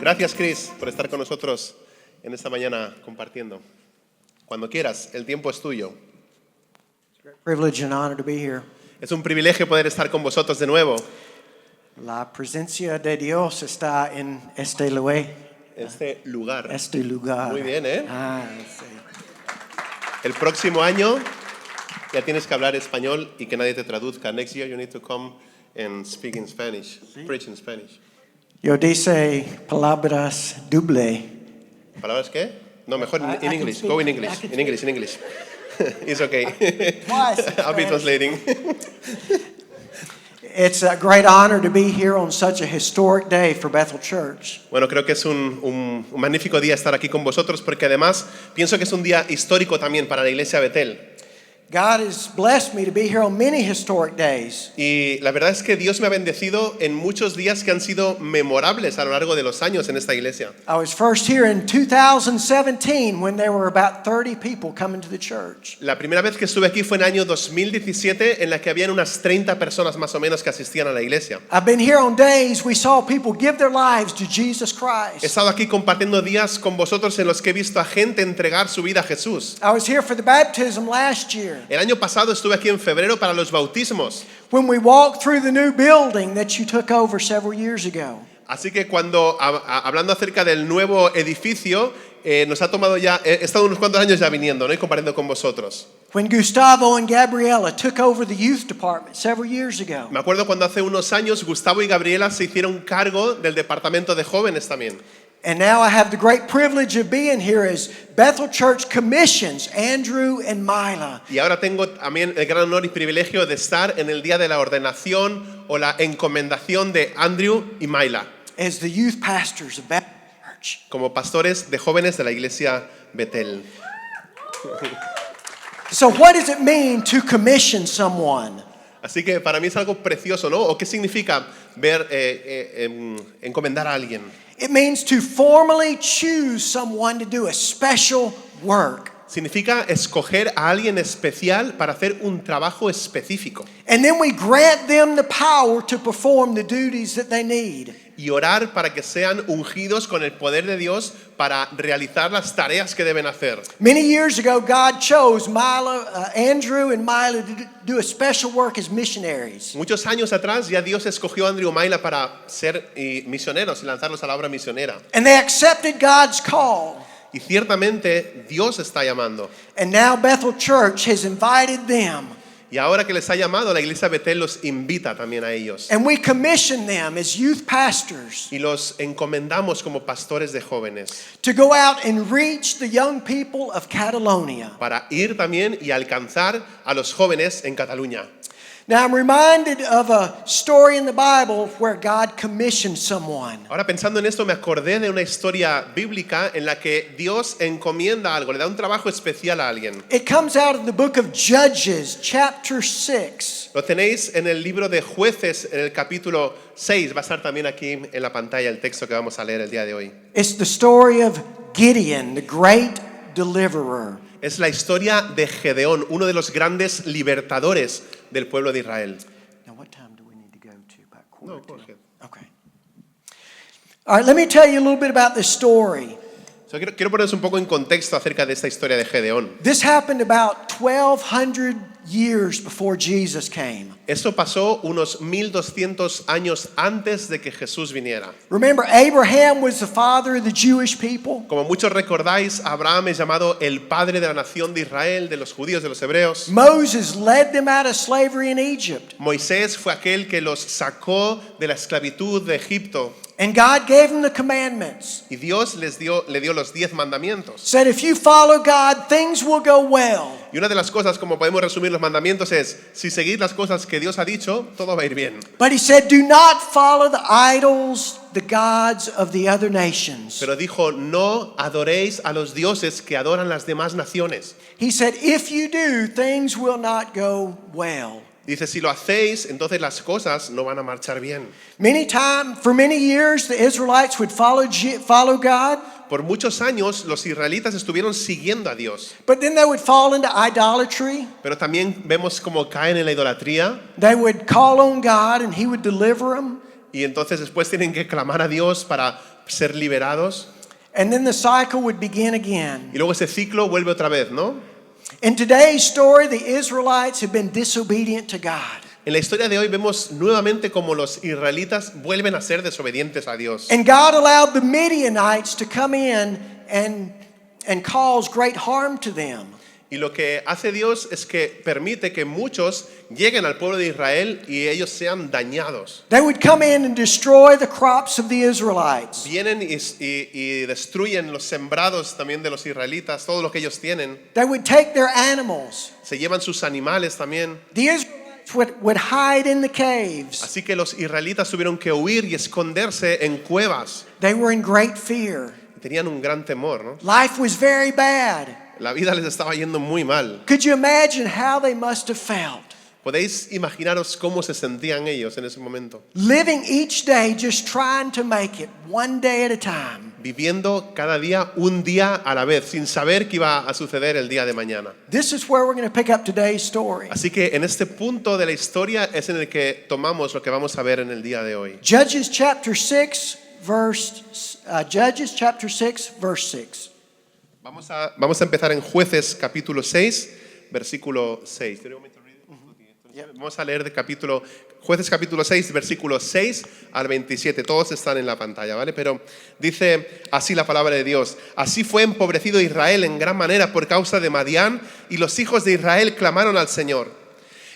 Gracias, Chris, por estar con nosotros en esta mañana compartiendo. Cuando quieras, el tiempo es tuyo. Privilege and honor to be here. Es un privilegio poder estar con vosotros de nuevo. La presencia de Dios está en este lugar. Este lugar. Este lugar. Muy bien, ¿eh? Sí. El próximo año ya tienes que hablar español y que nadie te traduzca. Next year you need to come and speak in Spanish, preach in Spanish. Yo dice palabras doble. ¿Palabras qué? No, mejor I in can English. speak- Go in I English. can In English, in English. It's okay. Twice in I'll be Spanish. translating. It's a great honor to be here on such a historic day for Bethel Church. Bueno, creo que es un magnífico día estar aquí con vosotros porque además pienso que es un día histórico también para la iglesia Betel. God has blessed me to be here on many historic days. Y la verdad es que Dios me ha bendecido en muchos días que han sido memorables a lo largo de los años en esta iglesia. I was first here in 2017 when there were about 30 people coming to the church. La primera vez que estuve aquí fue en el año 2017 en la que habían unas 30 personas más o menos que asistían a la iglesia. I've been here on days we saw people give their lives to Jesus He Christ. estado aquí compartiendo días con vosotros en los que he visto a gente entregar su vida a Jesús. I was here for the baptism last year El año pasado estuve aquí en febrero para los bautismos. when we walked through the new building that you took over several years ago. Así que cuando, hablando acerca del nuevo edificio, nos ha tomado ya, he estado unos cuantos años ya viniendo, ¿no? Y compartiendo con vosotros. When Gustavo and Gabriela took over the youth department several years ago. Me acuerdo cuando hace unos años Gustavo y Gabriela se hicieron cargo del departamento de jóvenes también. And now I have the great privilege of being here as Bethel Church commissions Andrew and Mila Y ahora tengo también el gran honor y privilegio de estar en el día de la ordenación o la encomendación de Andrew y Myla as the youth pastors of Bethel Church. como pastores de jóvenes de la iglesia Betel. So what does it mean to commission someone? Así que para mí es algo precioso, ¿no? ¿O qué significa ver, encomendar a alguien? It means to formally choose someone to do a special work. Significa escoger a alguien especial para hacer un trabajo específico And then we grant them the power to perform the duties that they need. y orar para que sean ungidos con el poder de Dios para realizar las tareas que deben hacer. Many years ago, God chose Andrew and Mila to do a special work as missionaries. Muchos años atrás ya Dios escogió a Andrew y Myla para ser misioneros y lanzarlos a la obra misionera. And they accepted God's call. Y ciertamente Dios está llamando. And now Bethel Church has invited them. Y ahora que les ha llamado, la iglesia Betel los invita también a ellos. And we commission them as youth pastors Y los encomendamos como pastores de jóvenes to go out and reach the young people of Catalonia. para ir también y alcanzar a los jóvenes en Cataluña. Now I'm reminded of a story in the Bible where God commissioned someone. Ahora pensando en esto me acordé de una historia bíblica en la que Dios encomienda algo, le da un trabajo especial a alguien. It comes out of the book of Judges, chapter 6. Lo tenéis en el libro de Jueces, en el capítulo 6. Va a estar también aquí en la pantalla el texto que vamos a leer el día de hoy. It's the story of Gideon, the great deliverer. Es la historia de Gedeón, uno de los grandes libertadores del pueblo de Israel. Now what time do we need to go to? About No, quarter go to? ahead. Okay. All right, let me tell you a little bit about this story. So, quiero poneros un poco en contexto acerca de esta historia de Gedeón. This happened about 1,200 years before Jesus came. Esto pasó unos 1200 años antes de que Jesús viniera. Remember, Abraham was the father of the Jewish people. Como muchos recordáis, Abraham es llamado el padre de la nación de Israel, de los judíos, de los hebreos. Moses led them out of slavery in Egypt. Moisés fue aquel que los sacó de la esclavitud de Egipto. And God gave them the commandments. Y Dios le dio los 10 mandamientos. Said if you follow God, things will go well. Y una de las cosas, como podemos resumir los mandamientos, es, si seguís las cosas que Dios ha dicho, todo va a ir bien. But he said, do not follow the idols, the gods of the other nations. Pero dijo, no adoréis a los dioses que adoran las demás naciones. He said, if you do, things will not go well. Dice, si lo hacéis, entonces las cosas no van a marchar bien. For many years, the Israelites would follow God. Por muchos años los israelitas estuvieron siguiendo a Dios, But then they would fall into idolatry. pero también vemos cómo caen en la idolatría They would call on God and He would deliver them. y entonces después tienen que clamar a Dios para ser liberados, and then the cycle would begin again. y luego ese ciclo vuelve otra vez, ¿no? In today's story, the Israelites have been disobedient to God. En la historia de hoy vemos nuevamente como los israelitas vuelven a ser desobedientes a Dios. And God allowed the Midianites to come in and cause great harm to them. Y lo que hace Dios es que permite que muchos lleguen al pueblo de Israel y ellos sean dañados. They would come in and destroy the crops of the Israelites. Vienen y destruyen los sembrados también de los israelitas, todo lo que ellos tienen. They would take their animals. Se llevan sus animales también. The Israelites would hide in the caves. Así que los israelitas tuvieron que huir y esconderse en cuevas. They were in great fear. Tenían un gran temor, ¿no? Life was very bad. La vida les estaba yendo muy mal. Could you imagine how they must have felt? ¿Podéis imaginaros cómo se sentían ellos en ese momento? Living each day just trying to make it one day at a time. Viviendo cada día un día a la vez, sin saber qué iba a suceder el día de mañana. This is where we're going to pick up today's story. Así que en este punto de la historia es en el que tomamos lo que vamos a ver en el día de hoy. Judges chapter 6 verse 6. Vamos a empezar en Jueces capítulo 6, versículo 6. Vamos a leer Jueces capítulo 6, versículo 6 al 27. Todos están en la pantalla, ¿vale? Pero dice así la palabra de Dios. Así fue empobrecido Israel en gran manera por causa de Madián, y los hijos de Israel clamaron al Señor.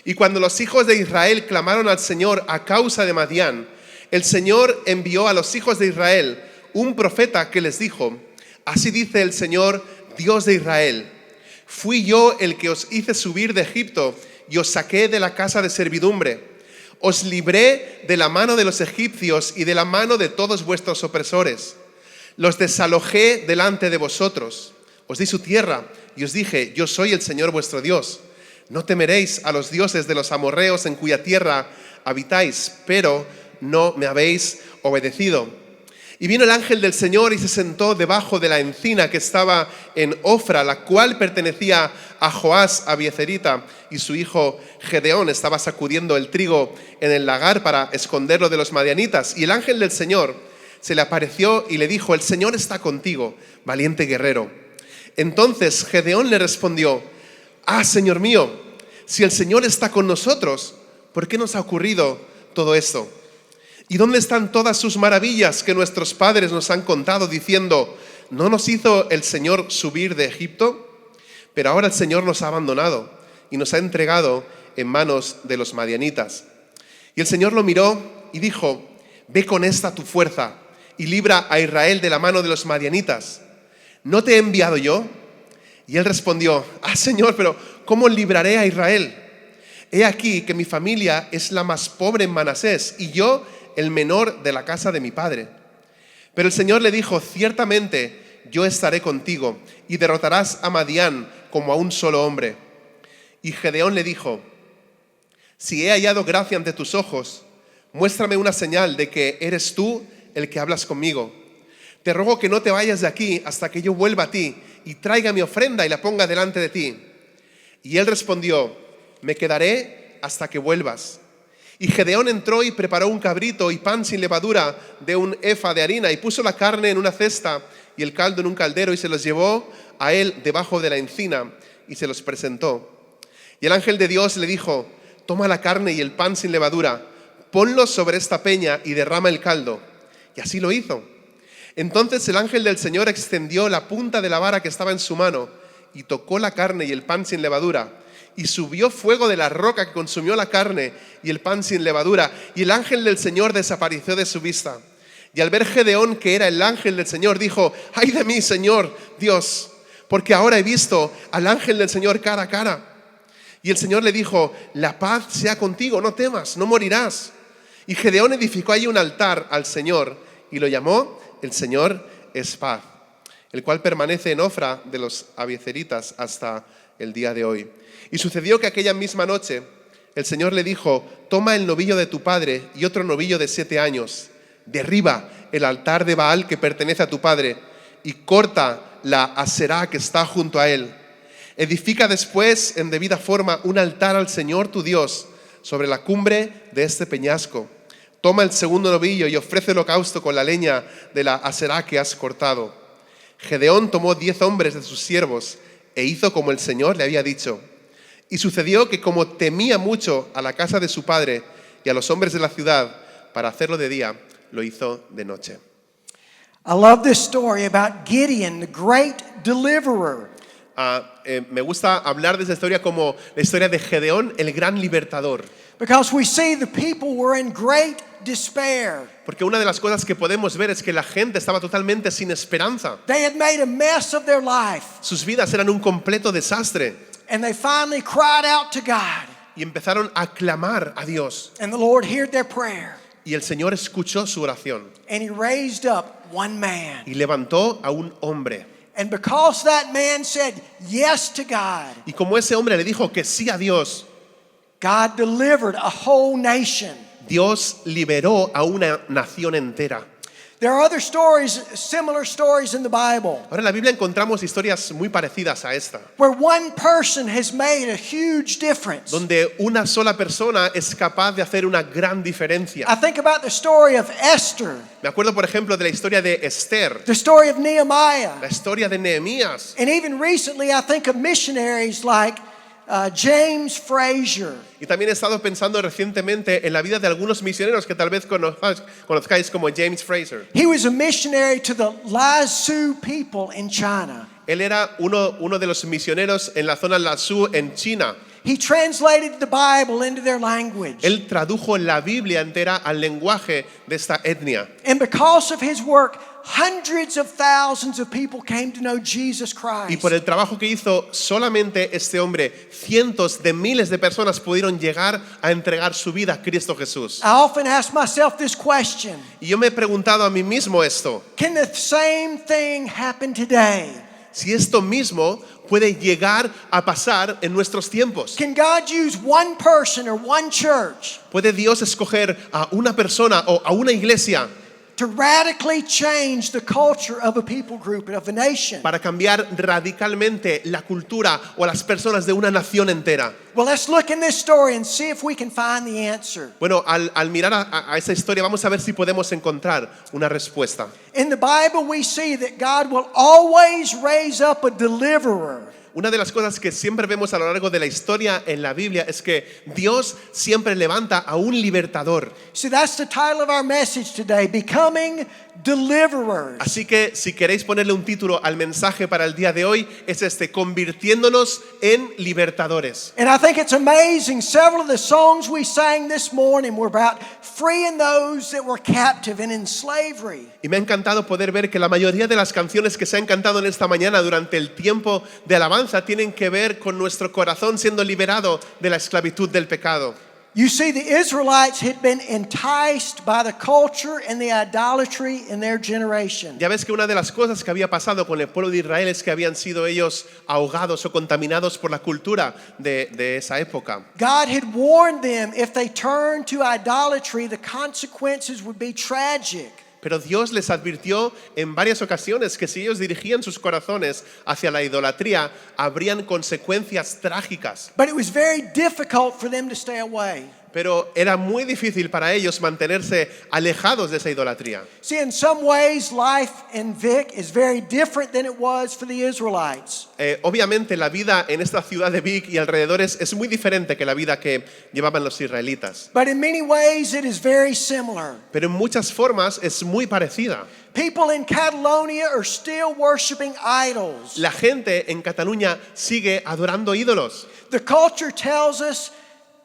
Y cuando los hijos de Israel clamaron al Señor a causa de Madián, el Señor envió a los hijos de Israel un profeta que les dijo: así dice el Señor, Dios de Israel: fui yo el que os hice subir de Egipto y os saqué de la casa de servidumbre. Os libré de la mano de los egipcios y de la mano de todos vuestros opresores. Los desalojé delante de vosotros. Os di su tierra y os dije: yo soy el Señor vuestro Dios. No temeréis a los dioses de los amorreos en cuya tierra habitáis, pero no me habéis obedecido. Y vino el ángel del Señor y se sentó debajo de la encina que estaba en Ofra, la cual pertenecía a Joás Abiezerita, y su hijo Gedeón estaba sacudiendo el trigo en el lagar para esconderlo de los madianitas. Y el ángel del Señor se le apareció y le dijo: el Señor está contigo, valiente guerrero. Entonces Gedeón le respondió: ah, Señor mío, si el Señor está con nosotros, ¿por qué nos ha ocurrido todo esto? ¿Y dónde están todas sus maravillas que nuestros padres nos han contado diciendo: ¿no nos hizo el Señor subir de Egipto? Pero ahora el Señor nos ha abandonado y nos ha entregado en manos de los madianitas. Y el Señor lo miró y dijo: ve con esta tu fuerza y libra a Israel de la mano de los madianitas. ¿No te he enviado yo? Y él respondió: ah, Señor, pero ¿cómo libraré a Israel? He aquí que mi familia es la más pobre en Manasés y yo el menor de la casa de mi padre. Pero el Señor le dijo: ciertamente yo estaré contigo y derrotarás a Madián como a un solo hombre. Y Gedeón le dijo: si he hallado gracia ante tus ojos, muéstrame una señal de que eres tú el que hablas conmigo. Te ruego que no te vayas de aquí hasta que yo vuelva a ti y traiga mi ofrenda y la ponga delante de ti. Y él respondió: me quedaré hasta que vuelvas. Y Gedeón entró y preparó un cabrito y pan sin levadura de un efa de harina, y puso la carne en una cesta y el caldo en un caldero, y se los llevó a él debajo de la encina y se los presentó. Y el ángel de Dios le dijo: toma la carne y el pan sin levadura, ponlos sobre esta peña y derrama el caldo. Y así lo hizo. Entonces el ángel del Señor extendió la punta de la vara que estaba en su mano y tocó la carne y el pan sin levadura. Y subió fuego de la roca que consumió la carne y el pan sin levadura, y el ángel del Señor desapareció de su vista. Y al ver Gedeón que era el ángel del Señor, dijo: ay de mí, Señor Dios, porque ahora he visto al ángel del Señor cara a cara. Y el Señor le dijo: la paz sea contigo, no temas, no morirás. Y Gedeón edificó allí un altar al Señor y lo llamó: el Señor es paz, el cual permanece en Ofra de los abiezeritas hasta el día de hoy. Y sucedió que aquella misma noche el Señor le dijo: toma el novillo de tu padre y otro novillo de 7 años, derriba el altar de Baal que pertenece a tu padre y corta la Aserá que está junto a él. Edifica después en debida forma un altar al Señor tu Dios sobre la cumbre de este peñasco. Toma el segundo novillo y ofrece holocausto con la leña de la aserá que has cortado. Gedeón tomó 10 hombres de sus siervos e hizo como el Señor le había dicho. Y sucedió que como temía mucho a la casa de su padre y a los hombres de la ciudad, para hacerlo de día, lo hizo de noche. I love this story about Gideon, the great deliverer. Me gusta hablar de esta historia como la historia de Gedeón, el gran libertador. Because we see the people were in great despair. Porque una de las cosas que podemos ver es que la gente estaba totalmente sin esperanza. They had made a mess of their life. Sus vidas eran un completo desastre. And they finally cried out to God. Y empezaron a clamar a Dios. And the Lord heard their prayer. Y el Señor escuchó su oración. And He raised up one man. Y levantó a un hombre. And because that man said yes to God, Y como ese hombre le dijo que sí a Dios, God delivered a whole nation. Dios liberó a una nación entera. There are other stories, similar stories in the Bible, Ahora en la Biblia encontramos historias muy parecidas a esta, where one person has made a huge difference. donde una sola persona es capaz de hacer una gran diferencia. I think about the story of Esther, Me acuerdo, por ejemplo, de la historia de Esther, the story of Nehemiah, la historia de Nehemías. and even recently I think of missionaries like James Fraser. Y también he estado pensando recientemente en la vida de algunos misioneros que tal vez conozcáis como James Fraser. He was a missionary to the Lisu people in China. Él era uno de los misioneros en la zona Lasu en China. He translated the Bible into their language. Él tradujo la Biblia entera al lenguaje de esta etnia. And because of his work, hundreds of thousands of people came to know Jesus Christ. Y por el trabajo que hizo solamente este hombre, cientos de miles de personas pudieron llegar a entregar su vida a Cristo Jesús. I often ask myself this question: Y yo me he preguntado a mí mismo esto. can the same thing happen today? Si esto mismo puede llegar a pasar en nuestros tiempos. Can God use one person or one church ¿Puede Dios escoger a una persona o a una iglesia to radically change the culture of a people group, of a nation? para cambiar radicalmente la cultura o las personas de una nación entera? Well, let's look in this story and see if we can find the answer. Bueno, al mirar a esa historia vamos a ver si podemos encontrar una respuesta. In the Bible, we see that God will always raise up a deliverer. Una de las cosas que siempre vemos a lo largo de la historia en la Biblia es que Dios siempre levanta a un libertador. See, that's the title of our message today, Becoming Deliverers. Así que si queréis ponerle un título al mensaje para el día de hoy, es convirtiéndonos en libertadores. And I think it's amazing, several of the songs we sang this morning were about freeing those that were captive and in slavery. Y me ha encantado poder ver que la mayoría de las canciones que se han cantado en esta mañana durante el tiempo de alabanza tienen que ver con nuestro corazón siendo liberado de la esclavitud del pecado. You see, the Israelites had been enticed by the culture and the idolatry in their generation. Ya ves que una de las cosas que había pasado con el pueblo de Israel es que habían sido ellos ahogados o contaminados por la cultura de esa época. God had warned them if they turned to idolatry, the consequences would be tragic. Pero Dios les advirtió en varias ocasiones que si ellos dirigían sus corazones hacia la idolatría, habrían consecuencias trágicas. But it was very difficult for them to stay away. Pero era muy difícil para ellos mantenerse alejados de esa idolatría. See, in some ways, life in Vic is very different than it was for the Israelites. Obviamente la vida en esta ciudad de Vic y alrededores es muy diferente que la vida que llevaban los israelitas. But in many ways, it is very similar. Pero en muchas formas es muy parecida. People in Catalonia are still worshiping idols. La gente en Cataluña sigue adorando ídolos. The culture tells us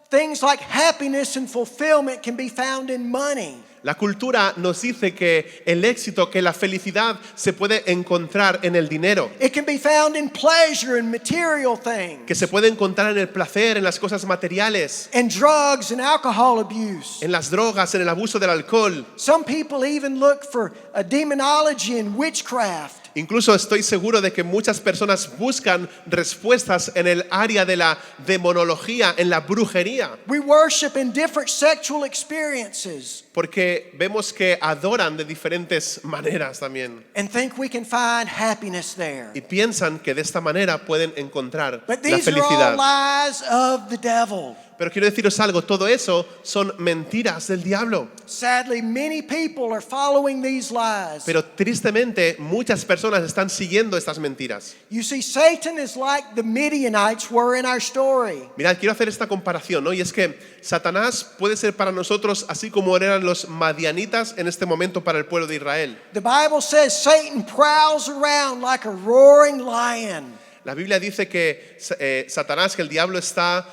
things like happiness and fulfillment can be found in money. La cultura nos dice que el éxito, que la felicidad se puede encontrar en el dinero, It can be found in pleasure and material things, que se puede encontrar en el placer, en las cosas materiales, and drugs and alcohol abuse. en las drogas, en el abuso del alcohol. Some people even look for a demonology and witchcraft. Incluso estoy seguro de que muchas personas buscan respuestas en el área de la demonología, en la brujería, We worship in different sexual experiences porque vemos que adoran de diferentes maneras también and think we can find happiness there. y piensan que de esta manera pueden encontrar But la these are all felicidad. lies of the devil. Pero quiero deciros algo, todo eso son mentiras del diablo. Sadly, many people are following these lies. Pero tristemente muchas personas están siguiendo estas mentiras. You see, Satan is like the Midianites were in our story. Mirad, quiero hacer esta comparación, ¿no? Y es que Satanás puede ser para nosotros así como eran los madianitas en este momento para el pueblo de Israel. The Bible says Satan prowls around like a roaring lion. La Biblia dice que Satanás, que el diablo está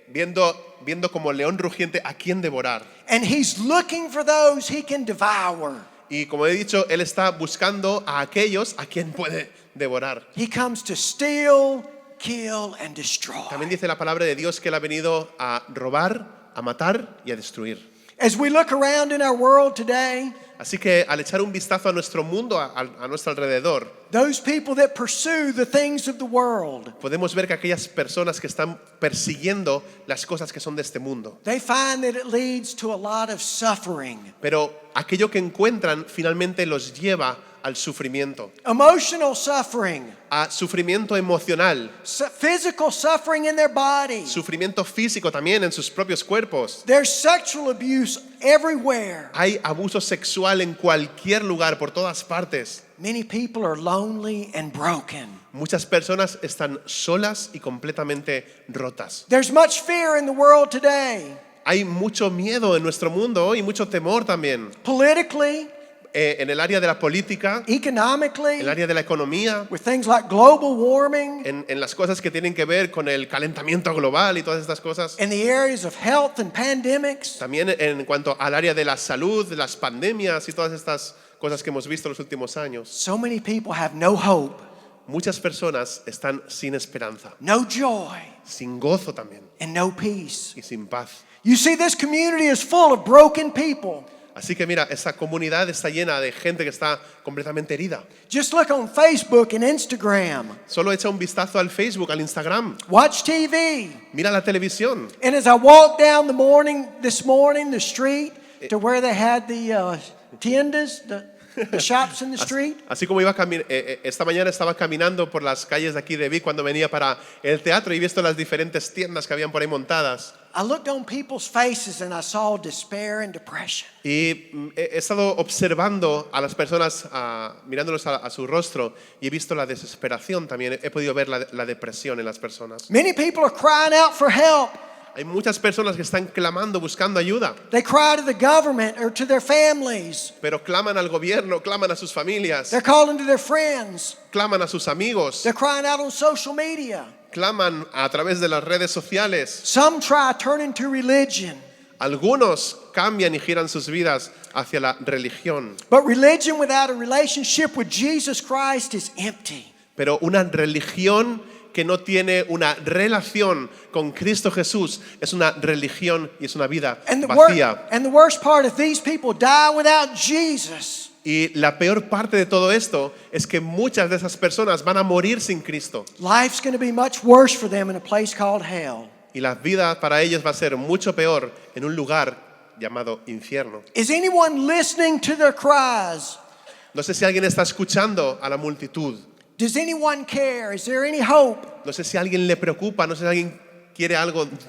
viendo como león rugiente a quien devorar. And he's looking for those he can devour. Y como he dicho, él está buscando a aquellos a quien puede devorar. He comes to steal, kill, and destroy. También dice la palabra de Dios que él ha venido a robar, a matar y a destruir. As we look around in our world today, Así que al echar un vistazo a nuestro mundo, a nuestro alrededor, those people that pursue the things of the world, podemos ver que aquellas personas que están persiguiendo las cosas que son de este mundo, they find that it leads to a lot of suffering. pero aquello que encuentran finalmente los lleva al sufrimiento, Emotional suffering, a sufrimiento emocional, physical suffering in their body. sufrimiento físico también en sus propios cuerpos. There's sexual abuse everywhere. Hay abuso sexual en cualquier lugar, por todas partes. Many people are lonely and broken. Muchas personas están solas y completamente rotas. There's much fear in the world today. Hay mucho miedo en nuestro mundo hoy, mucho temor también. Politically, En el área de la política, en economically, el área de la economía, with things like global warming, en las cosas que tienen que ver con el calentamiento global y todas estas cosas. in the areas of health and pandemics. También en cuanto al área de la salud, de las pandemias y todas estas cosas que hemos visto en los últimos años. So many people have no hope, Muchas personas están sin esperanza, no joy, sin gozo también and no peace. y sin paz. You see, this community is full of broken people. Así que mira, esa comunidad está llena de gente que está completamente herida. Just look on Facebook and Instagram. Solo echa un vistazo al Facebook, al Instagram. Watch TV. Mira la televisión. And as I walked down this morning, the street to where they had the tiendas, the shops in the street, Así como iba esta mañana estaba caminando por las calles de aquí de Vic cuando venía para el teatro y he visto las diferentes tiendas que habían por ahí montadas. I looked on people's faces and I saw despair and depression. Y he estado observando a las personas, mirándolos a su rostro, y he visto la desesperación también. He podido ver la depresión en las personas. Many people are crying out for help. Hay muchas personas que están clamando, buscando ayuda, They cry to the government or to their families. pero claman al gobierno, claman a sus familias, They're calling to their friends. claman a sus amigos, They're crying out on social media. claman a través de las redes sociales. Some try turning to religion. Algunos cambian y giran sus vidas hacia la religión, But religion without a relationship with Jesus Christ is empty. pero una religión que no tiene una relación con Cristo Jesús es una religión y es una vida And vacía. the worst part is these people die without Jesus. Y la peor parte de todo esto es que muchas de esas personas van a morir sin Cristo. Life's going to be much worse for them in a place called hell. Y la vida para ellos va a ser mucho peor en un lugar llamado infierno. Is anyone listening to their cries? No sé si alguien está escuchando a la multitud. Does anyone care? Is there any hope? No sé si a alguien le preocupa. No sé si alguien quiere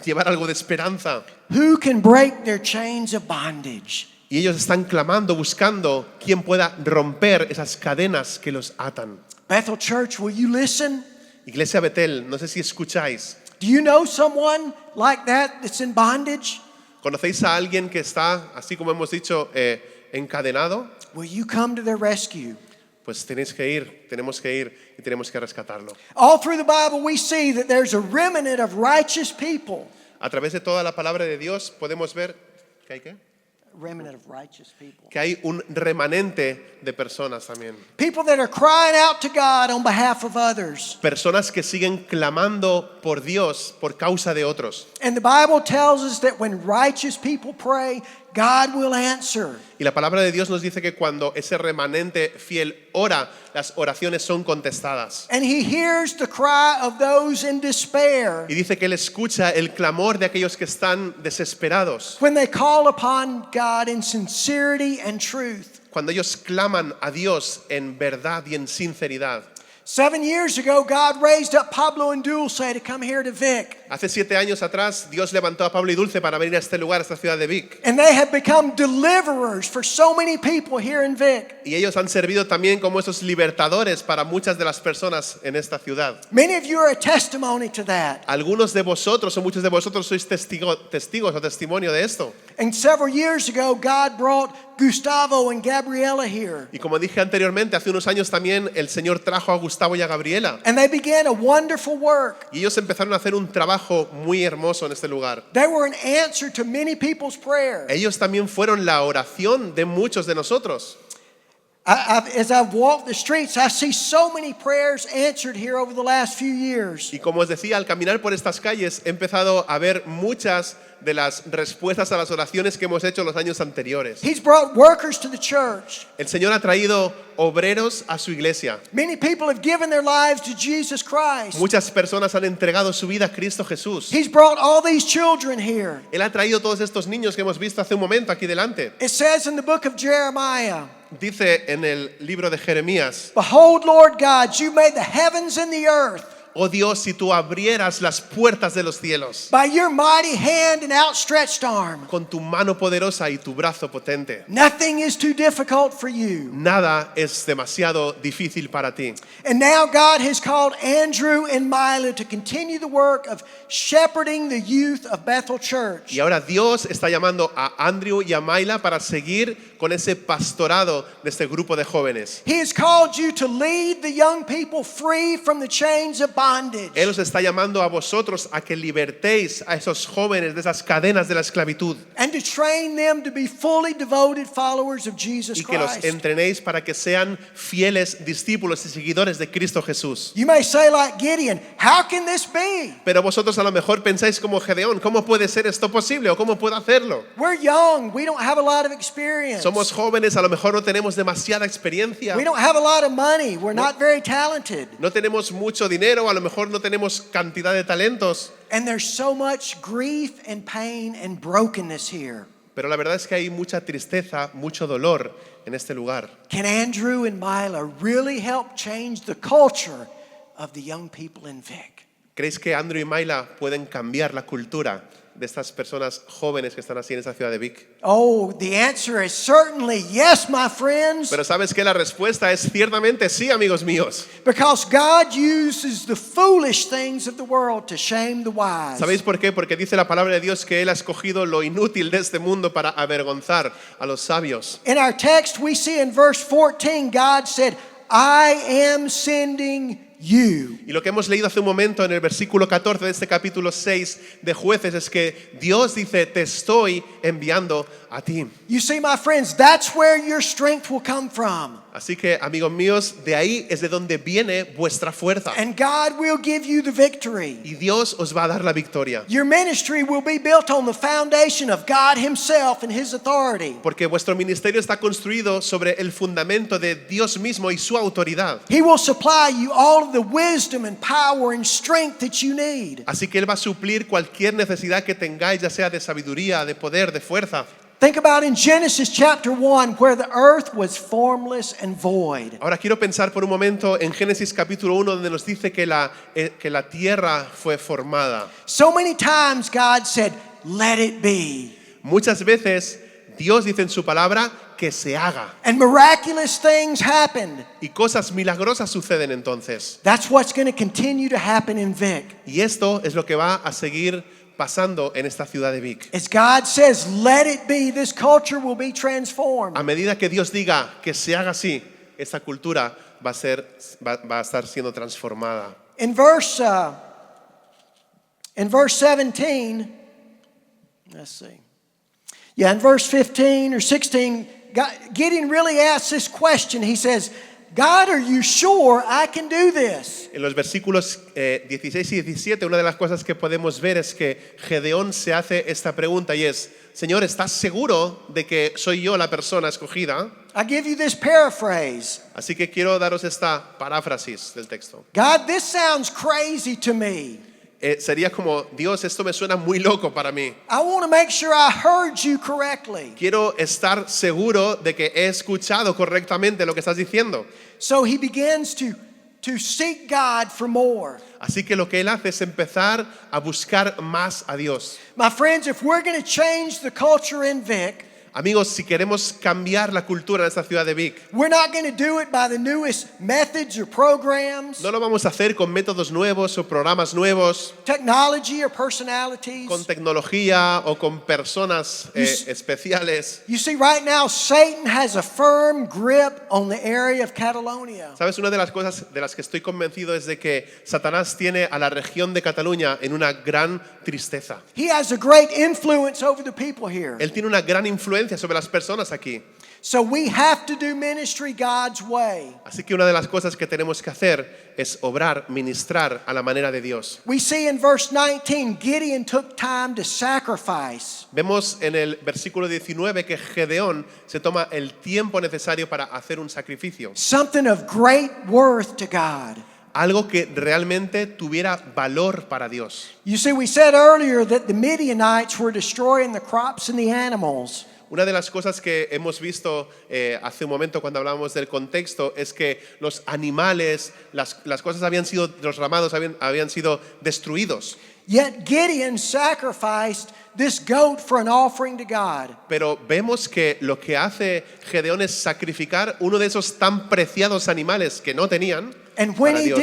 llevar algo de esperanza. Who can break their chains of bondage? Y ellos están clamando, buscando quien pueda romper esas cadenas que los atan. Bethel Church, will you listen? Iglesia Betel, no sé si escucháis. Do you know someone like that that's in bondage? ¿Conocéis a alguien que está, así como hemos dicho, encadenado? Will you come to their rescue? Pues tenemos que ir y tenemos que rescatarlo. All through the Bible we see that there's a remnant of righteous people. A través de toda la palabra de Dios podemos ver que hay ¿qué? Remnant of righteous people. Que hay un remanente de personas también. People that are crying out to God on behalf of others. Personas que siguen clamando por Dios por causa de otros. And the Bible tells us that when righteous people pray, God will answer. Y la palabra de Dios nos dice que cuando ese remanente fiel ora, las oraciones son contestadas. And he hears the cry of those in despair Y dice que Él escucha el clamor de aquellos que están desesperados. when they call upon God in sincerity and truth. Cuando ellos claman a Dios en verdad y en sinceridad. 7 years ago, God raised up Pablo and Dulce to come here to Vic. Hace 7 años atrás, Dios levantó a Pablo y Dulce para venir a este lugar, a esta ciudad de Vic. And they have become deliverers for so many people here in Vic. Y ellos han servido también como esos libertadores para muchas de las personas en esta ciudad. Many of you are a testimony to that. Algunos de vosotros o muchos de vosotros sois testigos o testimonio de esto. And several years ago, God brought Gustavo and Gabriela here. Y como dije anteriormente, hace unos años también el Señor trajo a Gustavo y a Gabriela. And they began a wonderful work. Y ellos empezaron a hacer un trabajo muy hermoso en este lugar. They were an answer to many people's prayers. Ellos también fueron la oración de muchos de nosotros. As I've walked the streets, I see so many prayers answered here over the last few years. Y como os decía, al caminar por estas calles he empezado a ver muchas de las respuestas a las oraciones que hemos hecho los años anteriores. He's brought workers to the church. El Señor ha traído obreros a su iglesia. Many people have given their lives to Jesus Christ. Muchas personas han entregado su vida a Cristo Jesús. He's brought all these children here. Él ha traído todos estos niños que hemos visto hace un momento aquí delante. It says in the book of Jeremiah, Dice en el libro de Jeremías: "Behold, Lord God, you made the heavens and the earth. Oh Dios, si tú abrieras las puertas de los cielos By your mighty hand and outstretched arm, con tu mano poderosa y tu brazo potente, nothing is too difficult for you." nada es demasiado difícil para ti. And now God has called Andrew and Mila to continue the work of shepherding the youth of Bethel Church. Y ahora Dios está llamando a Andrew y a Mayla para seguir con ese pastorado de este grupo de jóvenes. He has called you to lead the young people free from the chains of bondage. Él os está llamando a vosotros a que libertéis a esos jóvenes de esas cadenas de la esclavitud And to train them to be fully devoted followers of Jesus y que los Christ. entrenéis para que sean fieles discípulos y seguidores de Cristo Jesús. You may say like Gideon, how can this be? Pero vosotros a lo mejor pensáis como Gedeón, ¿cómo puede ser esto posible o cómo puedo hacerlo? We're young. We don't have a lot of experience. Somos jóvenes, a lo mejor no tenemos demasiada experiencia, We don't have a lot of money. We're not very talented. no tenemos mucho dinero, a lo mejor no tenemos cantidad de talentos, And there's so much grief and pain and brokenness here. pero la verdad es que hay mucha tristeza, mucho dolor en este lugar. Can Andrew and Mila really help change the culture of the young people in Vic? ¿Creéis que Andrew y Mayla pueden cambiar la cultura de estas personas jóvenes que están así en esta ciudad de Vic? Oh, the answer is certainly yes, my friends. Pero ¿sabes qué? La respuesta es ciertamente sí, amigos míos. Because God uses the foolish things of the world to shame the wise. ¿Sabéis por qué? Porque dice la palabra de Dios que Él ha escogido lo inútil de este mundo para avergonzar a los sabios. In our text, we see in verse 14, God said, I am sending you. Y lo que hemos leído hace un momento en el versículo 14 de este capítulo 6 de Jueces es que Dios dice, te estoy enviando a ti. You see, my friends, that's where your strength will come from. Así que, amigos míos, de ahí es de donde viene vuestra fuerza. And God will give you the victory. Y Dios os va a dar la victoria. Your ministry will be built on the foundation of God Himself and His authority. Porque vuestro ministerio está construido sobre el fundamento de Dios mismo y su autoridad. He will supply you all of the wisdom and power and strength that you need. Así que Él va a suplir cualquier necesidad que tengáis, ya sea de sabiduría, de poder, de fuerza. Think about in Genesis chapter 1 where the earth was formless and void. Ahora quiero pensar por un momento en Génesis capítulo 1 donde nos dice que la tierra fue formada. So many times God said, let it be. Muchas veces Dios dice en su palabra que se haga And miraculous things happened. y cosas milagrosas suceden entonces. That's what's going to continue to happen in Vic. Y esto es lo que va a seguir pasando en esta ciudad de Vic. As God says, let it be, this culture will be transformed. A medida que Dios diga que se haga así, esta cultura va a estar siendo transformada. In verse 17, let's see. Yeah, in verse 15 or 16, Gideon really asks this question. He says, God, are you sure I can do this? En los versículos 16 y 17, una de las cosas que podemos ver es que Gedeón se hace esta pregunta y es, Señor, ¿estás seguro de que soy yo la persona escogida? I give you this paraphrase. Así que quiero daros esta paráfrasis del texto. God, this sounds crazy to me. Sería como, Dios, esto me suena muy loco para mí. I want to make sure I heard you correctly. Quiero estar seguro de que he escuchado correctamente lo que estás diciendo. So he begins to to seek God for more. Así que lo que él hace es empezar a buscar más a Dios. My friends, if we're going to change the culture in Vic, Amigos, si queremos cambiar la cultura en esta ciudad de Vic, we're not going to do it by the newest methods or programs, no lo vamos a hacer con métodos nuevos o programas nuevos, technology or personalities. con tecnología o con personas especiales. You see, right now, Satan has a firm grip on the area of Catalonia. ¿Sabes? Una de las cosas de las que estoy convencido es de que Satanás tiene a la región de Cataluña en una gran tristeza. He has a great influence over the people here. Él tiene una gran influencia sobre las personas aquí. So we have to do ministry God's way. Así que una de las cosas que tenemos que hacer es obrar, ministrar a la manera de Dios. We see in verse 19, Gideon took time to sacrifice. Vemos en el versículo 19 que Gedeón se toma el tiempo necesario para hacer un sacrificio. Something of great worth to God. Algo que realmente tuviera valor para Dios. You see, we said earlier that the Midianites were destroying the crops and the animals. Una de las cosas que hemos visto hace un momento cuando hablábamos del contexto es que los animales, las cosas habían sido, los ramados habían sido destruidos. Yet Gideon sacrificed this goat for an offering to God. Pero vemos que lo que hace Gedeón es sacrificar uno de esos tan preciados animales que no tenían And when para Dios.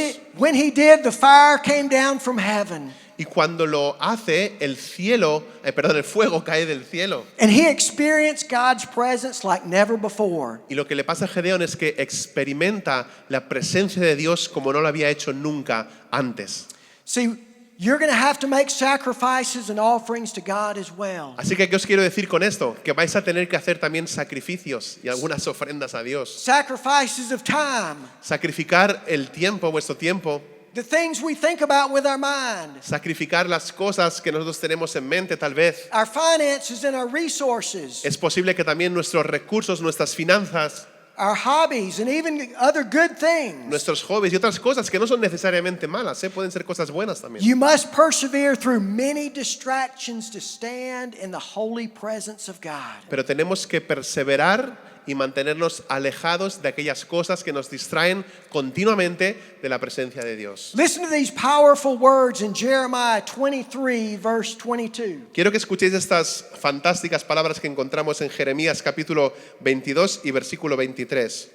he did, the fire came down from heaven. Y cuando lo hace, el fuego cae del cielo. And he experienced God's presence like never before. Y lo que le pasa a Gedeón es que experimenta la presencia de Dios como no lo había hecho nunca antes. See, you're going to have to make sacrifices and offerings to God as well. Así que, ¿qué os quiero decir con esto? Que vais a tener que hacer también sacrificios y algunas ofrendas a Dios. Sacrifices of time, Sacrificar el tiempo, vuestro tiempo. the things we think about with our mind, Sacrificar las cosas que nosotros tenemos en mente, tal vez. our finances and our resources, Es posible que también nuestros recursos, nuestras finanzas, our hobbies, and even other good things. nuestros hobbies y otras cosas que no son necesariamente malas, pueden ser cosas buenas también. You must persevere through many distractions to stand in the holy presence of God. Pero tenemos que perseverar y mantenernos alejados de aquellas cosas que nos distraen continuamente de la presencia de Dios. Listen to these powerful words in Jeremiah 23, verse 22. Quiero que escuchéis estas fantásticas palabras que encontramos en Jeremías capítulo 22 y versículo 23.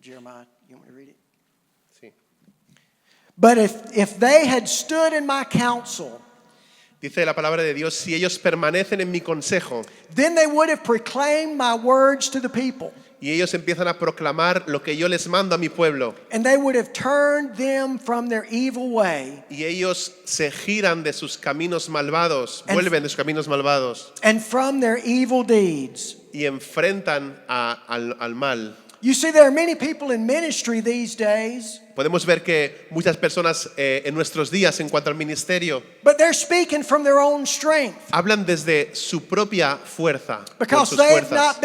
Jeremiah, you want me to read it? Sí. But if they had stood in my counsel, Dice la palabra de Dios, si ellos permanecen en mi consejo then they would have proclaimed my words to the people, y ellos empiezan a proclamar lo que yo les mando a mi pueblo and they would have turned them from their evil way, y ellos se giran de sus caminos malvados, And- vuelven de sus caminos malvados and from their evil deeds. y enfrentan al mal. You see, there are many people in ministry these days, Podemos ver que muchas personas en nuestros días en cuanto al ministerio but they're speaking from their own strength hablan desde su propia fuerza, por because sus they have fuerzas. not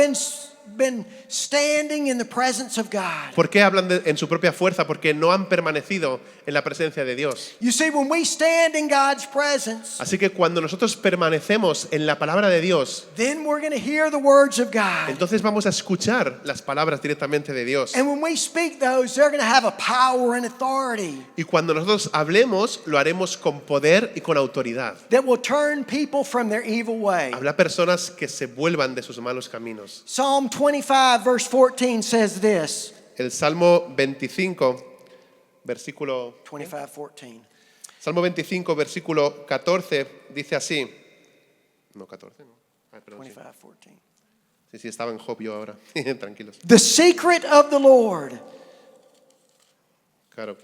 been standing in the presence of God. ¿Por qué hablan en su propia fuerza? Porque no han permanecido en la presencia de Dios. You see, when we stand in God's presence, Así que cuando nosotros permanecemos en la palabra de Dios, then we're going to hear the words of God. entonces vamos a escuchar las palabras directamente de Dios. And when we speak those, they're going to have a power and authority Y cuando nosotros hablemos, lo haremos con poder y con autoridad. that will turn people from their evil way. Habrá personas que se vuelvan de sus malos caminos. Psalm 25, verse 14 says this. El Salmo 25, versículo 25:14. Salmo 25, versículo 14, dice así. No, 14, no. Ay, perdón, sí. 25:14. Sí, estaba en Job yo ahora. Tranquilos. The secret of the Lord. Claro.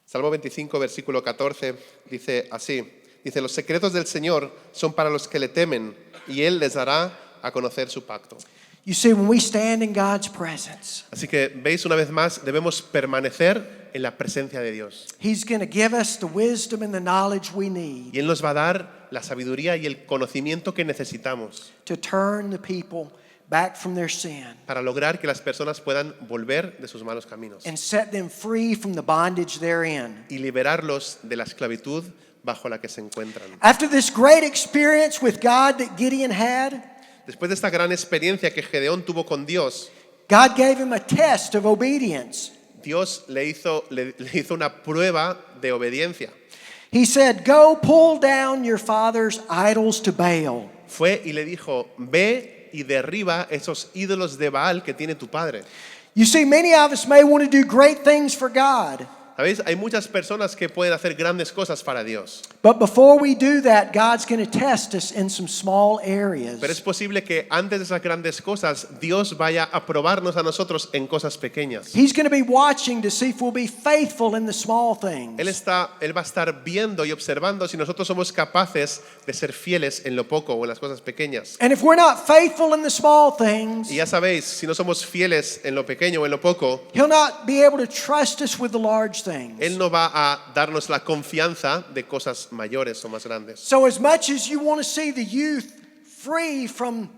Salmo 25, versículo 14, dice así. Dice, los secretos del Señor son para los que le temen, y Él les dará a conocer su pacto. You see, when we stand in God's presence, Así que, veis una vez más, debemos permanecer en la presencia de Dios. He's going to give us the wisdom and the knowledge we need Y Él nos va a dar la sabiduría y el conocimiento que necesitamos to turn the people back from their sin para lograr que las personas puedan volver de sus malos caminos and set them free from the bondage they're in. y liberarlos de la esclavitud bajo la que se encuentran. After this great experience with God that Gideon had, Después de esta gran experiencia que Gedeón tuvo con Dios, God gave him a test of obedience. Dios le hizo una prueba de obediencia. He said, "Go pull down your father's idols to Baal." Fue y le dijo, ve y derriba esos ídolos de Baal que tiene tu padre. You see, many of us may want to do great things for God. ¿Sabéis? Hay muchas personas que pueden hacer grandes cosas para Dios. But before we do that, God's going to test us in some small areas. Pero es posible que antes de esas grandes cosas, Dios vaya a probarnos a nosotros en cosas pequeñas. He's going to be watching to see if we'll be faithful in the small things. Él va a estar viendo y observando si nosotros somos capaces de ser fieles en lo poco o en las cosas pequeñas. And if we're not faithful in the small things, Y ya sabéis, si no somos fieles en lo pequeño o en lo poco, He'll not be able to trust us with the large things. Él no va a darnos la confianza de cosas mayores o más grandes. So as much as you want to see the youth free from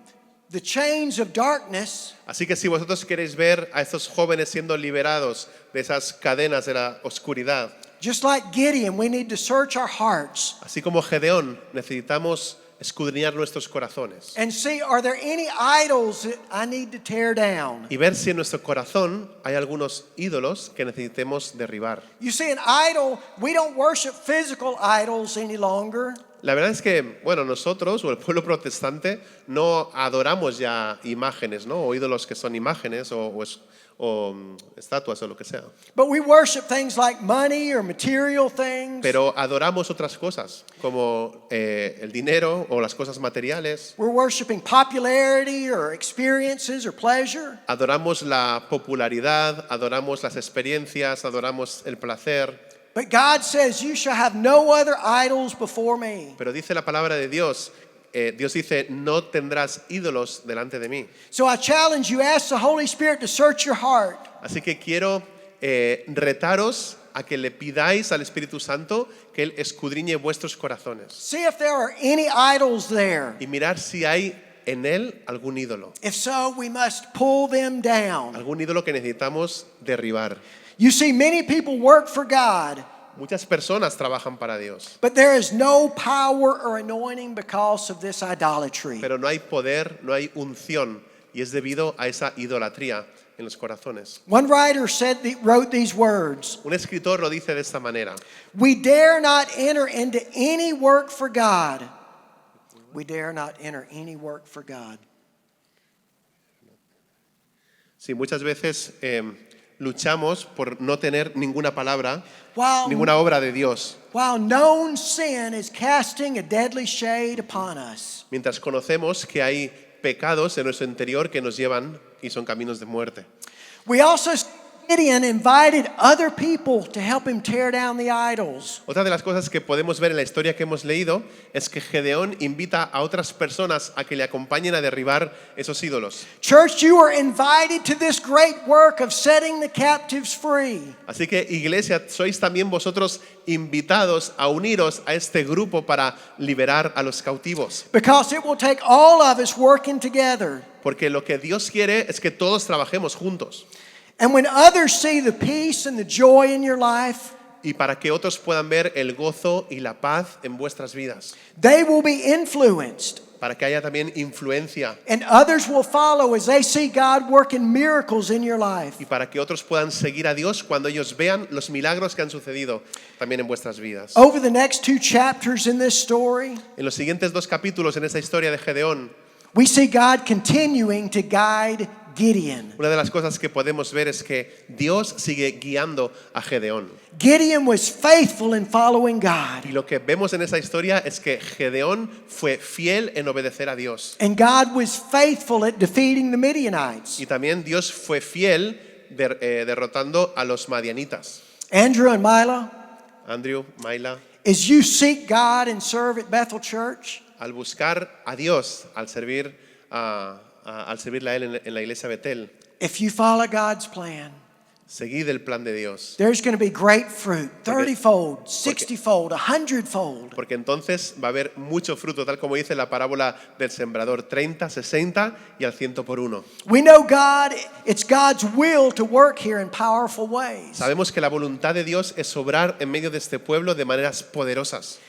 the chains of darkness, Así que si vosotros queréis ver a estos jóvenes siendo liberados de esas cadenas de la oscuridad, just like Gideon, we need to search our hearts así como Gedeón, necesitamos escudriñar nuestros corazones and see, are there any idols that I need to tear down? y ver si en nuestro corazón hay algunos ídolos que necesitemos derribar. You see, an idol, we don't worship physical idols any longer. La verdad es que, bueno, nosotros o el pueblo protestante no adoramos ya imágenes, ¿no? O ídolos que son imágenes o estatuas o lo que sea. But we worship things like money or material things. Pero adoramos otras cosas, como el dinero o las cosas materiales. We're worshiping popularity or experiences or pleasure. Adoramos la popularidad, adoramos las experiencias, adoramos el placer. But God says, you shall have no other idols before me. Pero dice la palabra de Dios, Dios dice, no tendrás ídolos delante de mí. So I challenge you, ask the Holy Spirit to search your heart. Así que quiero retaros a que le pidáis al Espíritu Santo que Él escudriñe vuestros corazones See if there are any idols there. y mirar si hay en Él algún ídolo, If so, we must pull them down. algún ídolo que necesitamos derribar. You see, many people work for God, Muchas personas trabajan para Dios, but there is no power or anointing because of this idolatry. pero no hay poder, no hay unción, y es debido a esa idolatría en los corazones. One writer wrote these words: Un escritor lo dice de esta manera: we dare not enter into any work for God. We dare not enter any work for God. sí, muchas veces luchamos por no tener ninguna palabra, While, ninguna obra de Dios, while known sin is casting a deadly shade upon us. mientras conocemos que hay pecados en nuestro interior que nos llevan y son caminos de muerte. We also see Gideon invited other people to help him tear down the idols. Otra de las cosas que podemos ver en la historia que hemos leído es que Gedeón invita a otras personas a que le acompañen a derribar esos ídolos. Church, you are invited to this great work of setting the captives free. Así que, iglesia, sois también vosotros invitados a uniros a este grupo para liberar a los cautivos. Because it will take all of us working together. Porque lo que Dios quiere es que todos trabajemos juntos. And when others see the peace and the joy in your life, Y para que otros puedan ver el gozo y la paz en vuestras vidas. they will be influenced. Para que haya también influencia. And others will follow as they see God working miracles in your life. Y para que otros puedan seguir a Dios cuando ellos vean los milagros que han sucedido también en vuestras vidas. Over the next 2 chapters in this story, En los siguientes 2 capítulos en esta historia de Gedeón, we see God continuing to guide Gideon. una de las cosas que podemos ver es que Dios sigue guiando a Gedeón. Gideon was faithful in following God. Y lo que vemos en esa historia es que Gedeón fue fiel en obedecer a Dios. And God was faithful at defeating the Midianites. Y también Dios fue fiel derrotando a los madianitas. Andrew and Mila, Andrew, Maila, as you seek God and serve at Bethel Church, al buscar a Dios, al servirle a Él en la iglesia Betel, if you follow God's plan, seguid el plan de Dios. there's going to be great fruit, 30-fold, 60-fold, 100-fold. Porque entonces va a haber mucho fruto, tal como dice la parábola del sembrador, 30, 60 y al 100 por 1. We know God, it's God's will to work here in powerful ways. Sabemos que la voluntad de Dios es obrar en medio de este pueblo de maneras poderosas.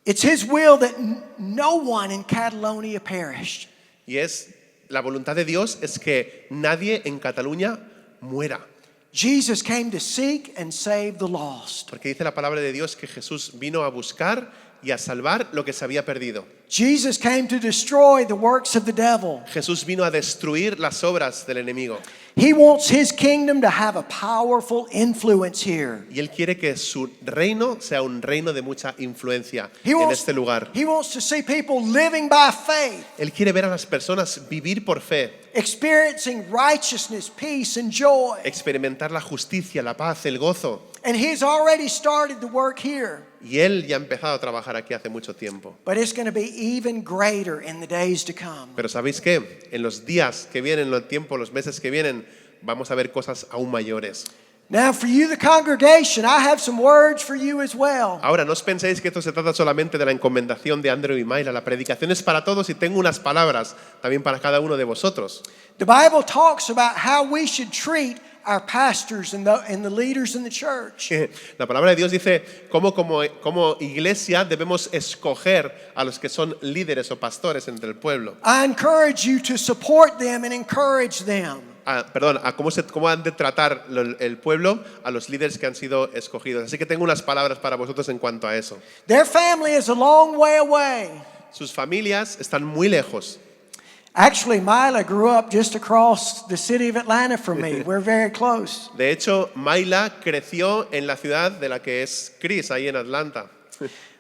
It's His will that no one in Catalonia perish. Y es la voluntad de Dios es que nadie en Cataluña muera. Jesus came to seek and save the lost. Porque dice la palabra de Dios que Jesús vino a buscar y a salvar lo que se había perdido. Jesus came to destroy the works of the devil. Jesús vino a destruir las obras del enemigo. He wants His kingdom to have a powerful influence here. Y Él quiere que su reino sea un reino de mucha influencia He en wants, este lugar. he wants to see people living by faith, Él quiere ver a las personas vivir por fe, experiencing righteousness, peace, and joy. experimentar la justicia, la paz, el gozo. And He's already started the work here. Y Él ya ha empezado a trabajar aquí hace mucho tiempo. But it's going to be even greater in the days to come. Pero ¿sabéis qué? En los días que vienen, los tiempos, los meses que vienen, vamos a ver cosas aún mayores. Now, for you, the congregation, I have some words for you as well. Ahora, no os penséis que esto se trata solamente de la encomendación de Andrew y Mayla. La predicación es para todos y tengo unas palabras también para cada uno de vosotros. The Bible talks about how we should treat our pastors and the leaders in the church. La palabra de Dios dice cómo como iglesia debemos escoger a los que son líderes o pastores entre el pueblo. I encourage you to support them and encourage them. A cómo han de tratar el pueblo a los líderes que han sido escogidos. Así que tengo unas palabras para vosotros en cuanto a eso. Their family is a long way away. Sus familias están muy lejos. Actually, Mila grew up just across the city of Atlanta from me. We're very close. De hecho, Mayla creció en la ciudad de la que es Chris, ahí en Atlanta.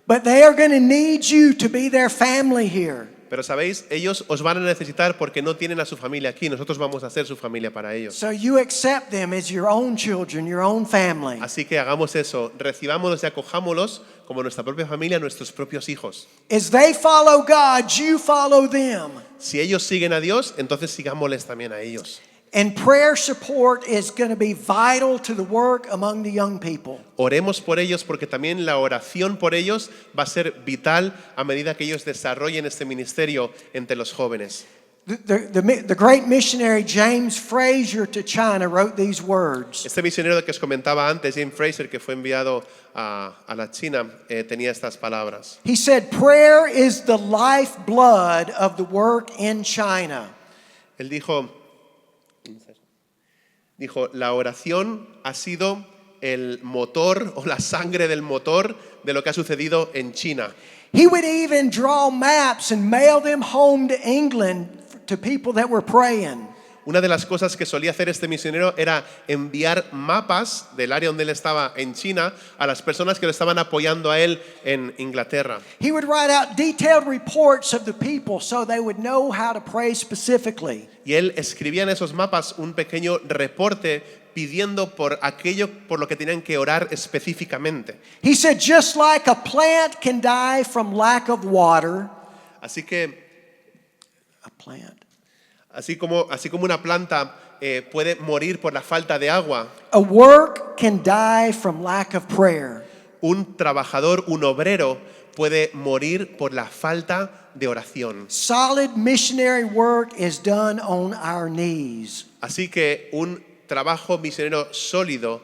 But they are going to need you to be their family here. Pero sabéis, ellos os van a necesitar porque no tienen a su familia aquí. Nosotros vamos a ser su familia para ellos. So you accept them as your own children, your own family. Así que hagamos eso, recibámoslos y acojámoslos como nuestra propia familia, nuestros propios hijos. As they follow God, you follow them. Si ellos siguen a Dios, entonces sigámosles también a ellos. And prayer support is going to be vital to the work among the young people. Oremos por ellos porque también la oración por ellos va a ser vital a medida que ellos desarrollen este ministerio entre los jóvenes. The great missionary James Fraser to China wrote these words. Este misionero que os comentaba antes, James Fraser, que fue enviado a la China, tenía estas palabras. He said, prayer is the lifeblood of the work in China. Él dijo, la oración ha sido el motor o la sangre del motor de lo que ha sucedido en China. He would even draw maps and mail them home to England to people that were praying. Una de las cosas que solía hacer este misionero era enviar mapas del área donde él estaba en China a las personas que lo estaban apoyando a él en Inglaterra. He would write out detailed reports of the people so they would know how to pray specifically. Y él escribía en esos mapas un pequeño reporte pidiendo por aquello por lo que tenían que orar específicamente. He said, just like a plant can die from lack of water, Así que a plant. Así como una planta puede morir por la falta de agua, A work can die from lack of prayer. un trabajador, un obrero puede morir por la falta de oración. Solid missionary work is done on our knees. Así que un trabajo misionero sólido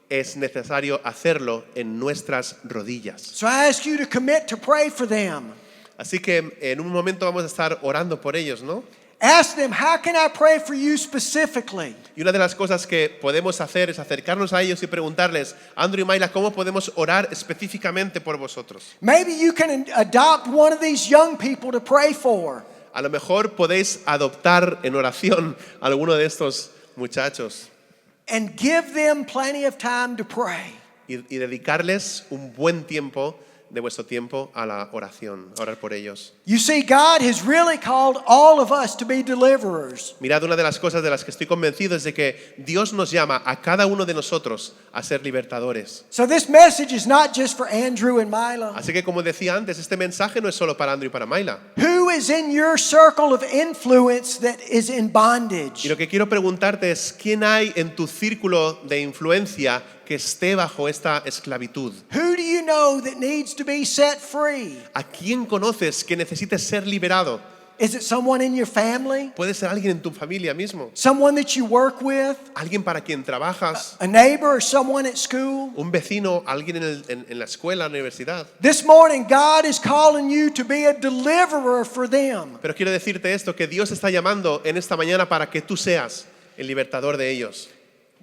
es necesario hacerlo en nuestras rodillas. So I ask you to commit to pray for them. Así que en un momento vamos a estar orando por ellos, ¿no? Ask them, how can I pray for you specifically? Y una de las cosas que podemos hacer es acercarnos a ellos y preguntarles, Andrew y Mayla, ¿cómo podemos orar específicamente por vosotros? Maybe you can adopt one of these young people to pray for. A lo mejor podéis adoptar en oración a alguno de estos muchachos And give them plenty of time to pray. y dedicarles un buen tiempo de vuestro tiempo a la oración, a orar por ellos. You see, God has really called all of us to be deliverers. Mirad, una de las cosas de las que estoy convencido es de que Dios nos llama a cada uno de nosotros a ser libertadores. So this message is not just for Andrew and Mila. Así que, como decía antes, este mensaje no es solo para Andrew y para Mayla. Who is in your circle of influence that is in Y bondage? lo que quiero preguntarte es, ¿quién hay en tu círculo de influencia que esté bajo esta esclavitud? Who do you know that needs to be set free? ¿A quién conoces que necesite ser liberado? Is it someone in your family? Puede ser alguien en tu familia mismo, Someone that you work with? alguien para quien trabajas, A neighbor or someone at school? un vecino, alguien en la escuela, en la universidad. This morning, God is calling you to be a deliverer for them. Pero quiero decirte esto, que Dios está llamando en esta mañana para que tú seas el libertador de ellos.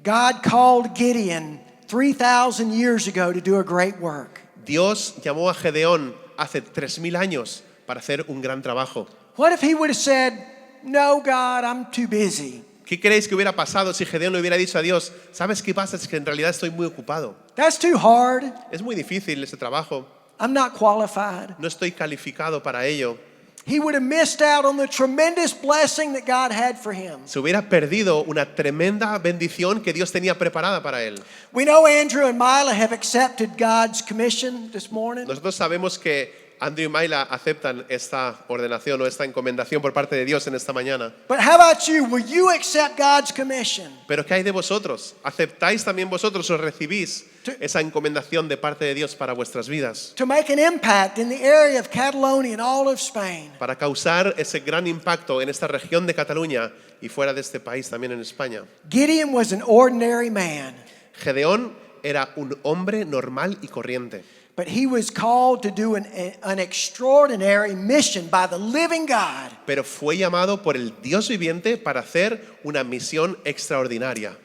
God called Gideon 3,000 years ago to do a great work. Dios llamó a Gedeón hace 3000 años para hacer un gran trabajo. What if he would have said, "No, God, I'm too busy"? ¿Qué creéis que hubiera pasado si Gedeón le hubiera dicho a Dios, ¿sabes qué pasa? Es que en realidad estoy muy ocupado. That's too hard. Es muy difícil ese trabajo. I'm not qualified. No estoy calificado para ello. He would have missed out on the tremendous blessing that God had for him. Se hubiera perdido una tremenda bendición que Dios tenía preparada para él. We know Andrew and Mila have accepted God's commission this morning. Nosotros sabemos que Andrew y Mayla aceptan esta ordenación o esta encomendación por parte de Dios en esta mañana. But how about you? Will you accept God's commission? Pero ¿qué hay de vosotros? ¿Aceptáis también vosotros o recibís esa encomendación de parte de Dios para vuestras vidas? To make an impact in the area of Catalonia and all of Spain. Para causar ese gran impacto en esta región de Cataluña y fuera de este país, también en España. Gideon was an ordinary man, Gedeón era un hombre normal y corriente. but he was called to do an extraordinary mission by the living God. Pero fue llamado por el Dios viviente para hacer una misión extraordinaria.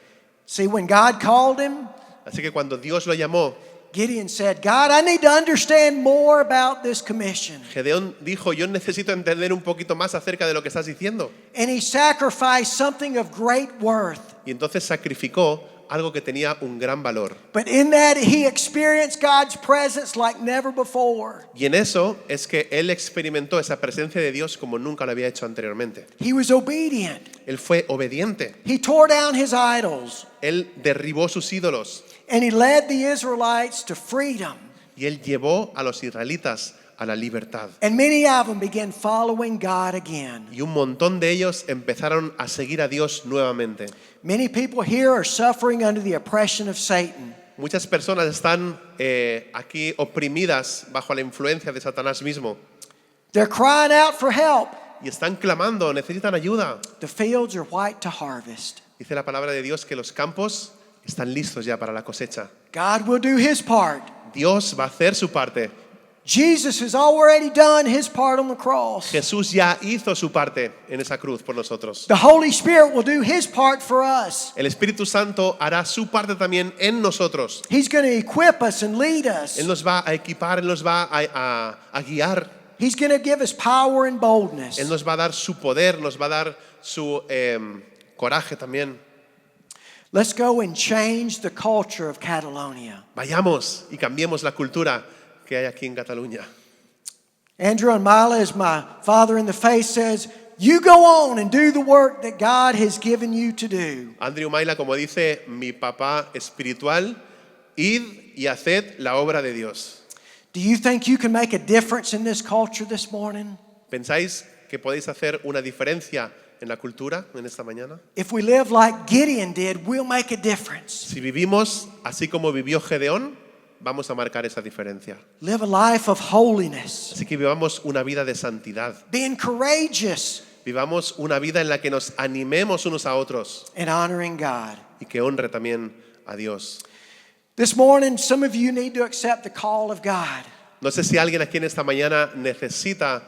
See, when God called him, Así que cuando Dios lo llamó, Gideon said, "God, I need to understand more about this commission." Gedeón dijo, yo necesito entender un poquito más acerca de lo que estás diciendo. And he sacrificed something of great worth. Y entonces sacrificó algo que tenía un gran valor. But in that, he experienced God's presence like never before. Y en eso es que él experimentó esa presencia de Dios como nunca lo había hecho anteriormente. He was obedient. Él fue obediente. He tore down his idols. Él derribó sus ídolos And he led the Israelites to freedom. y él llevó a los israelitas a la libertad. And many of them began following God again. Y un montón de ellos empezaron a seguir a Dios nuevamente. Many people here are suffering under the oppression of Satan. Muchas personas están aquí oprimidas bajo la influencia de Satanás mismo They're crying out for help. y están clamando, necesitan ayuda. The fields are white to harvest. Dice la palabra de Dios que los campos están listos ya para la cosecha. God will do his part. Dios va a hacer su parte. Jesus has already done his part on the cross. Jesús ya hizo su parte en esa cruz por nosotros. The Holy Spirit will do his part for us. El Espíritu Santo hará su parte también en nosotros. He's going to equip us and lead us. Él nos va a equipar, Él nos va a guiar. He's going to give us power and boldness. Él nos va a dar su poder, nos va a dar su coraje también. Let's go and change the culture of Catalonia. Vayamos y cambiemos la cultura que hay aquí en Cataluña. Andrew and Mila, as my father in the faith says, you go on and do the work that God has given you to do. Andrew Mayla, como dice mi papá espiritual, id y haced la obra de Dios. Do you think you can make a difference in this culture this morning? ¿Pensáis que podéis hacer una diferencia en la cultura en esta mañana? If we live like Gideon did, we'll make a difference. Si vivimos así como vivió Gedeón, vamos a marcar esa diferencia. Live a life of holiness. Así que vivamos una vida de santidad. Being courageous Vivamos una vida en la que nos animemos unos a otros and honoring God. y que honre también a Dios. This morning, some of you need to accept the call of God. No sé si alguien aquí en esta mañana necesita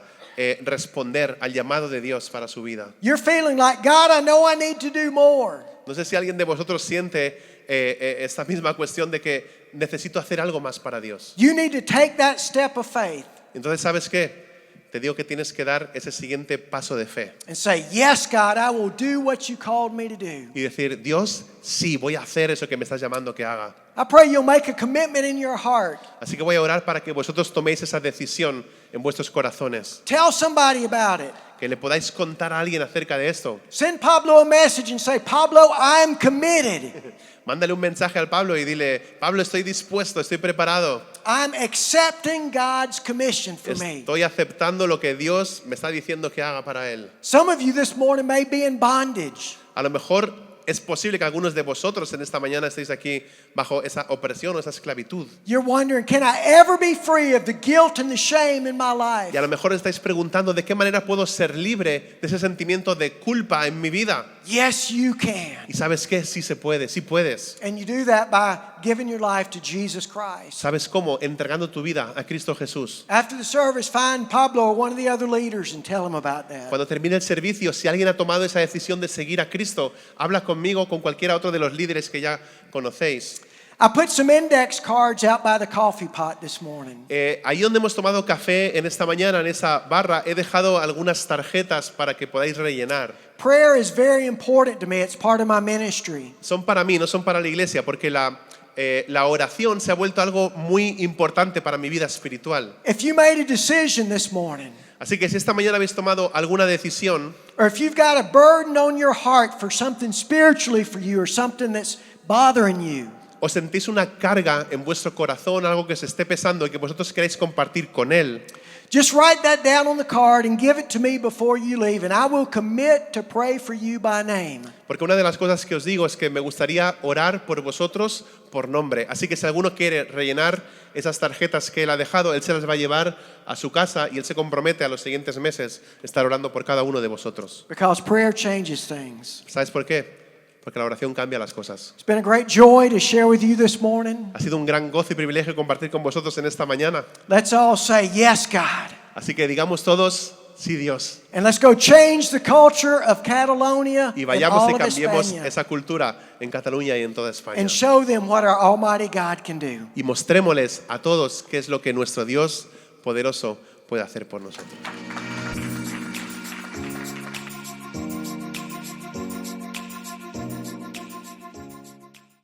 responder al llamado de Dios para su vida. You're feeling like, God, I know I need to do more. No sé si alguien de vosotros siente esta misma cuestión de que necesito hacer algo más para Dios. You need to take that step of faith Entonces, ¿sabes qué? Te digo que tienes que dar ese siguiente paso de fe and say, yes, God, I will do what you called me to do. y decir, Dios, sí, voy a hacer eso que me estás llamando que haga. I pray you'll make a commitment in your heart. Así que voy a orar para que vosotros toméis esa decisión en vuestros corazones, Tell somebody about it. que le podáis contar a alguien acerca de esto. Send Pablo a message and say, Pablo, I'm committed. Mándale un mensaje al Pablo y dile, Pablo, estoy dispuesto, estoy preparado. I'm accepting God's commission for me. Estoy aceptando lo que Dios me está diciendo que haga para él. Some of you this morning may be in bondage. A lo mejor es posible que algunos de vosotros en esta mañana estéis aquí bajo esa opresión o esa esclavitud. You're wondering, can I ever be free of the guilt and the shame in my life? Y a lo mejor estáis preguntando de qué manera puedo ser libre de ese sentimiento de culpa en mi vida. Yes, you can. Y ¿sabes qué? Sí se puede, sí puedes. And you do that by giving your life to Jesus Christ. ¿Sabes cómo? Entregando tu vida a Cristo Jesús. After the service, find Pablo or one of the other leaders and tell him about that. Cuando termine el servicio, si alguien ha tomado esa decisión de seguir a Cristo, habla conmigo o con cualquiera otro de los líderes que ya conocéis. I put some index cards out by the coffee pot this morning. Ahí donde hemos tomado café en esta mañana, en esa barra, he dejado algunas tarjetas para que podáis rellenar. Prayer is very important to me. It's part of my ministry. Son para mí, no son para la iglesia, porque la oración se ha vuelto algo muy importante para mi vida espiritual. If you made a decision this morning, Así que si esta mañana habéis tomado alguna decisión, or if you've got a burden on your heart for something spiritually for you or something that's bothering you, o sentís una carga en vuestro corazón, algo que se esté pesando y que vosotros queréis compartir con Él, just write that down on the card and give it to me before you leave, and I will commit to pray for you by name. porque una de las cosas que os digo es que me gustaría orar por vosotros por nombre. Así que si alguno quiere rellenar esas tarjetas que Él ha dejado, Él se las va a llevar a su casa y Él se compromete a los siguientes meses estar orando por cada uno de vosotros. Because prayer changes things. ¿Sabes por qué? Porque la oración cambia las cosas. It's been a great joy to share with you this morning. Ha sido un gran gozo y privilegio compartir con vosotros en esta mañana. Let's all say, yes, God. Así que digamos todos, sí, Dios. And let's go change the culture of Catalonia Y and vayamos all y of cambiemos España esa cultura en Cataluña y en toda España. and show them what our Almighty God can do. Y mostrémosles a todos qué es lo que nuestro Dios poderoso puede hacer por nosotros.